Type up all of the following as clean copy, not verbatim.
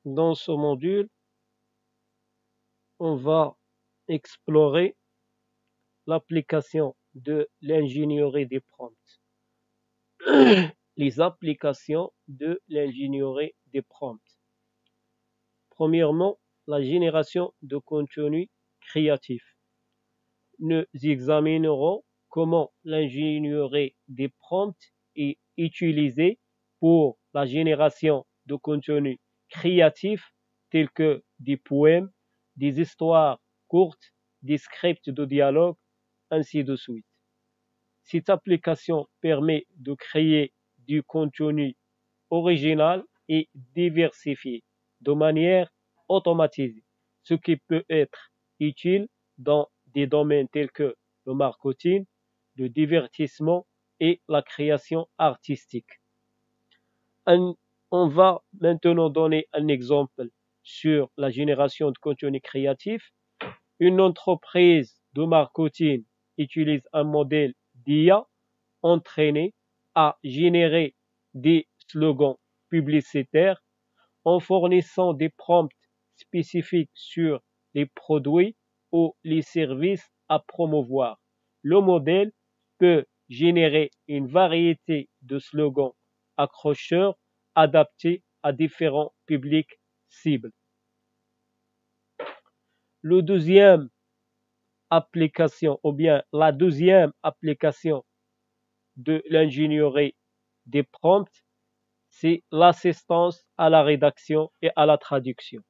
Dans ce module, on va explorer l'application de l'ingénierie des prompts. Les applications de l'ingénierie des prompts. Premièrement, la génération de contenu créatif. Nous examinerons comment l'ingénierie des prompts est utilisée pour la génération de contenu créatif tels que des poèmes, des histoires courtes, des scripts de dialogue, ainsi de suite. Cette application permet de créer du contenu original et diversifié de manière automatisée, ce qui peut être utile dans des domaines tels que le marketing, le divertissement et la création artistique. On va maintenant donner un exemple sur la génération de contenu créatif. Une entreprise de marketing utilise un modèle d'IA entraîné à générer des slogans publicitaires en fournissant des prompts spécifiques sur les produits ou les services à promouvoir. Le modèle peut générer une variété de slogans accrocheurs adaptés à différents publics cibles. La deuxième application de l'ingénierie des prompts, c'est l'assistance à la rédaction et à la traduction.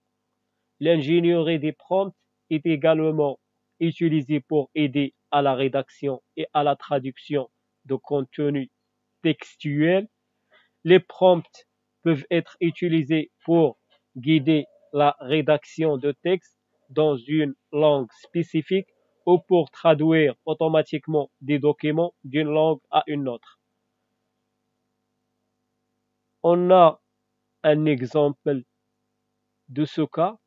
L'ingénierie des prompts est également utilisée pour aider à la rédaction et à la traduction de contenus textuels. Les prompts peuvent être utilisés pour guider la rédaction de textes dans une langue spécifique ou pour traduire automatiquement des documents d'une langue à une autre. On a un exemple de ce cas.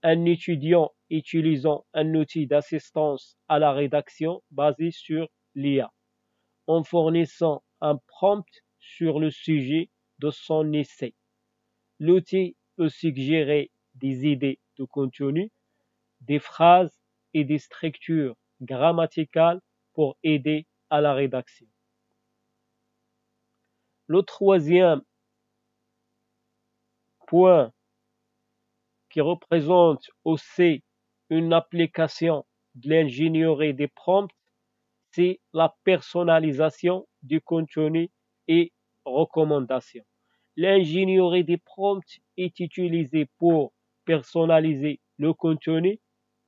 Un étudiant utilisant un outil d'assistance à la rédaction basé sur l'IA, en fournissant un prompt sur le sujet de son essai. L'outil peut suggérer des idées de contenu, des phrases et des structures grammaticales pour aider à la rédaction. Le troisième point qui représente aussi une application de l'ingénierie des prompts, c'est la personnalisation du contenu et recommandations. L'ingénierie des prompts est utilisée pour personnaliser le contenu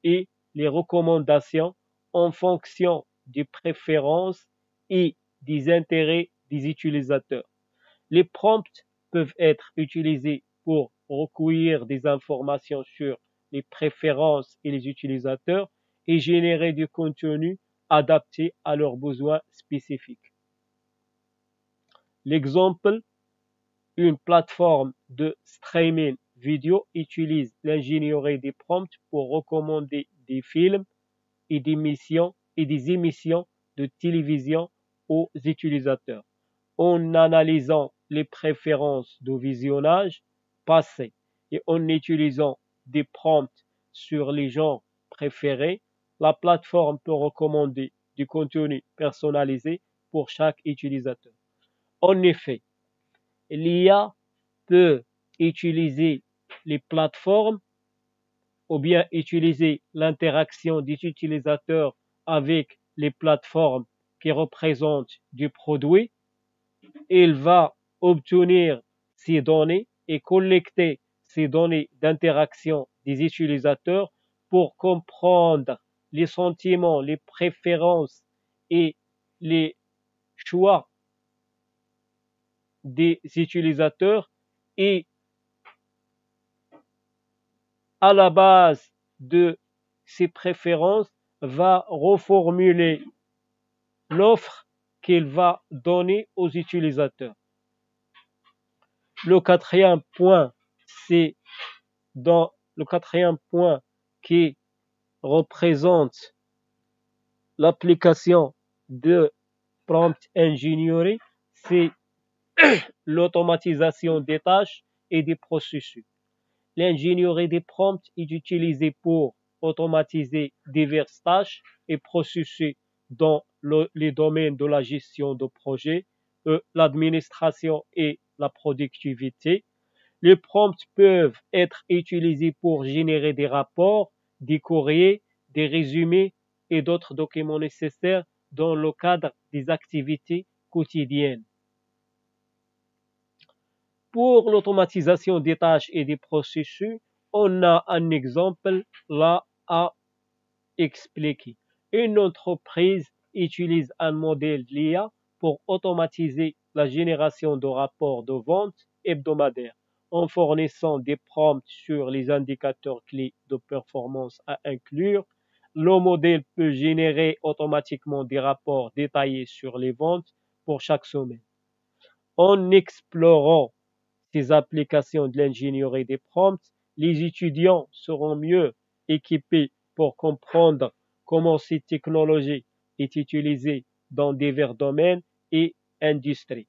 et les recommandations en fonction des préférences et des intérêts des utilisateurs. Les prompts peuvent être utilisés pour recueillir des informations sur les préférences et les utilisateurs et générer du contenu adapté à leurs besoins spécifiques. L'exemple, une plateforme de streaming vidéo utilise l'ingénierie des prompts pour recommander des films et des émissions de télévision aux utilisateurs. En analysant les préférences de visionnage passées et en utilisant des prompts sur les genres préférés, la plateforme peut recommander du contenu personnalisé pour chaque utilisateur. En effet, l'IA peut utiliser les plateformes ou bien utiliser l'interaction des utilisateurs avec les plateformes qui représentent du produit. Il va obtenir ces données et collecter ces données d'interaction des utilisateurs pour comprendre les sentiments, les préférences et les choix des utilisateurs et à la base de ces préférences va reformuler l'offre qu'il va donner aux utilisateurs. Le quatrième point, c'est dans le quatrième point qui représente l'application de prompt engineering, c'est l'automatisation des tâches et des processus. L'ingénierie des prompts est utilisée pour automatiser diverses tâches et processus dans les domaines de la gestion de projets, l'administration et la productivité. Les prompts peuvent être utilisés pour générer des rapports, des courriers, des résumés et d'autres documents nécessaires dans le cadre des activités quotidiennes. Pour l'automatisation des tâches et des processus, on a un exemple là à expliquer. Une entreprise utilise un modèle de l'IA pour automatiser la génération de rapports de vente hebdomadaires en fournissant des prompts sur les indicateurs clés de performance à inclure. Le modèle peut générer automatiquement des rapports détaillés sur les ventes pour chaque semaine. En explorant ces applications de l'ingénierie des prompts, les étudiants seront mieux équipés pour comprendre comment cette technologie est utilisée dans divers domaines et industries.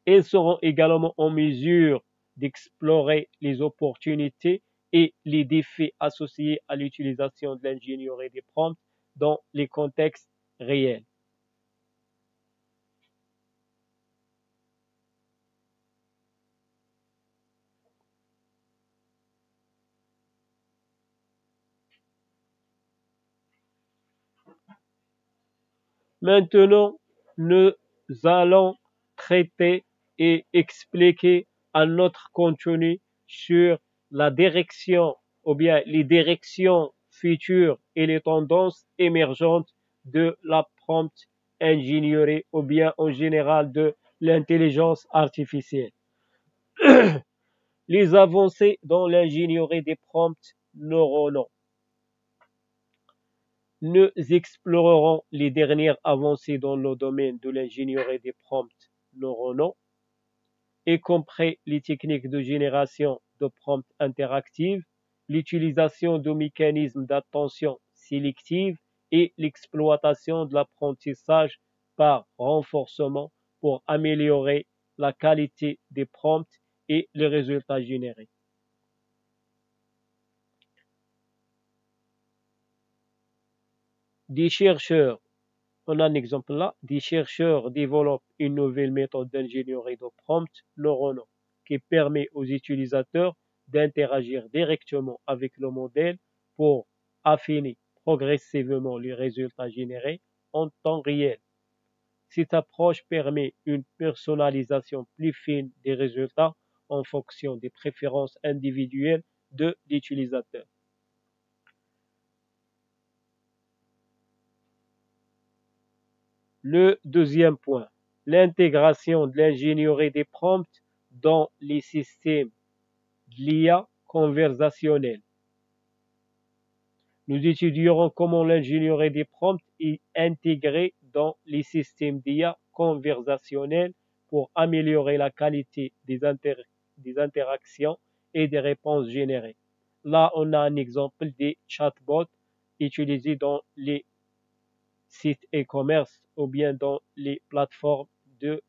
Ils seront également en mesure d'explorer les opportunités et les défis associés à l'utilisation de l'ingénierie des prompts dans les contextes réels. Maintenant, nous allons traiter et expliquer un autre contenu sur la direction ou bien les directions futures et les tendances émergentes de la prompt engineering ou bien en général de l'intelligence artificielle. Les avancées dans l'ingénierie des prompts neuronaux. Nous explorerons les dernières avancées dans le domaine de l'ingénierie des prompts neuronaux, y compris les techniques de génération de prompts interactives, l'utilisation de mécanismes d'attention sélective et l'exploitation de l'apprentissage par renforcement pour améliorer la qualité des prompts et les résultats générés. Des chercheurs, on a un exemple là, des chercheurs développent une nouvelle méthode d'ingénierie de prompts neuronaux qui permet aux utilisateurs d'interagir directement avec le modèle pour affiner progressivement les résultats générés en temps réel. Cette approche permet une personnalisation plus fine des résultats en fonction des préférences individuelles de l'utilisateur. Le deuxième point, l'intégration de l'ingénierie des prompts dans les systèmes de l'IA conversationnelle. Nous étudierons comment l'ingénierie des prompts est intégrée dans les systèmes d'IA conversationnels pour améliorer la qualité des interactions et des réponses générées. Là, on a un exemple des chatbots utilisés dans les sites e-commerce ou bien dans les plateformes de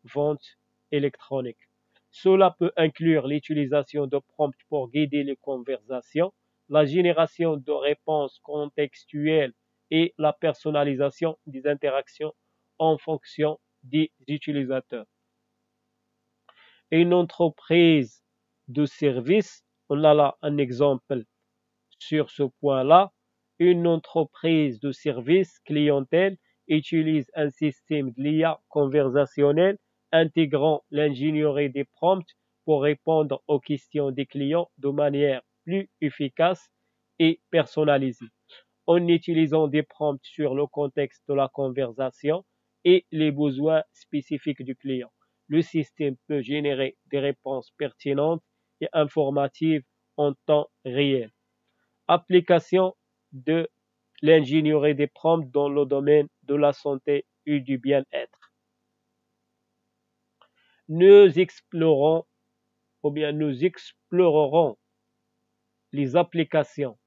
vente électronique. Cela peut inclure l'utilisation de prompts pour guider les conversations, la génération de réponses contextuelles et la personnalisation des interactions en fonction des utilisateurs. Une entreprise de service, on a là un exemple sur ce point-là, une entreprise de service clientèle utilise un système de l'IA conversationnel intégrant l'ingénierie des prompts pour répondre aux questions des clients de manière plus efficace et personnalisée, en utilisant des prompts sur le contexte de la conversation et les besoins spécifiques du client. Le système peut générer des réponses pertinentes et informatives en temps réel. Application de l'ingénierie des prompts dans le domaine de la santé et du bien-être. Nous explorerons les applications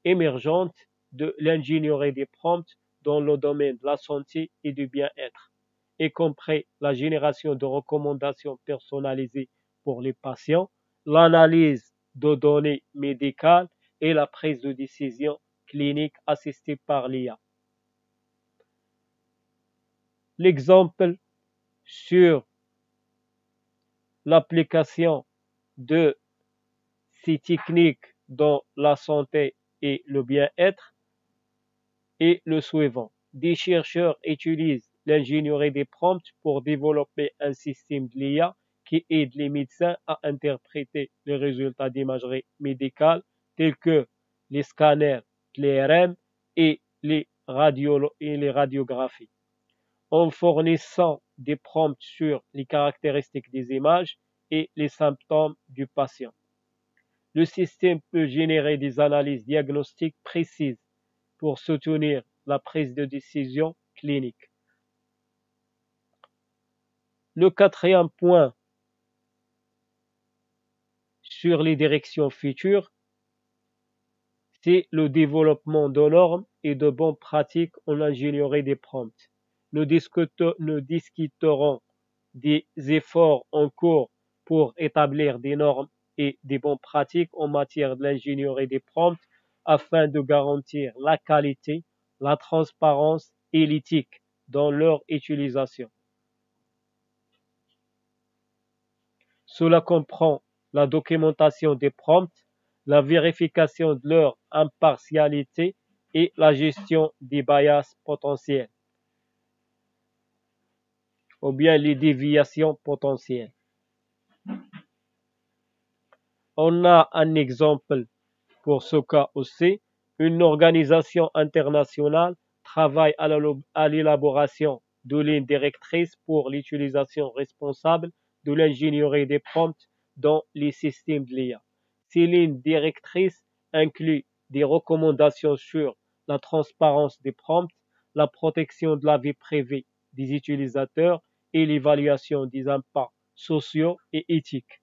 émergentes de l'ingénierie des prompts dans le domaine de la santé et du bien-être, y compris la génération de recommandations personnalisées pour les patients, l'analyse de données médicales et la prise de décision clinique assistée par l'IA. L'exemple sur l'application de ces techniques dans la santé et le bien-être est le suivant. Des chercheurs utilisent l'ingénierie des prompts pour développer un système de l'IA qui aide les médecins à interpréter les résultats d'imagerie médicale tels que les scanners, les RM et les radiographies, en fournissant des prompts sur les caractéristiques des images et les symptômes du patient. Le système peut générer des analyses diagnostiques précises pour soutenir la prise de décision clinique. Le quatrième point sur les directions futures, c'est le développement de normes et de bonnes pratiques en ingénierie des prompts. Nous discuterons des efforts en cours pour établir des normes et des bonnes pratiques en matière de l'ingénierie des prompts afin de garantir la qualité, la transparence et l'éthique dans leur utilisation. Cela comprend la documentation des prompts, la vérification de leur impartialité et la gestion des bias potentiels ou bien les déviations potentielles. On a un exemple pour ce cas aussi. Une organisation internationale travaille à l'élaboration de lignes directrices pour l'utilisation responsable de l'ingénierie des prompts dans les systèmes de l'IA. Ces lignes directrices incluent des recommandations sur la transparence des prompts, la protection de la vie privée des utilisateurs et l'évaluation des impacts sociaux et éthiques.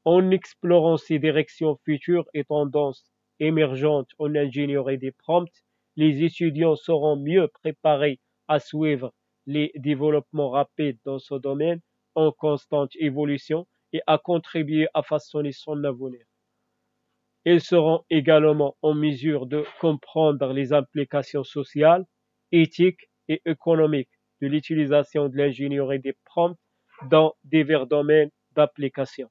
En explorant ces directions futures et tendances émergentes en ingénierie des prompts, les étudiants seront mieux préparés à suivre les développements rapides dans ce domaine en constante évolution et à contribuer à façonner son avenir. Ils seront également en mesure de comprendre les implications sociales, éthiques et économiques de l'utilisation de l'ingénierie des prompts dans divers domaines d'application.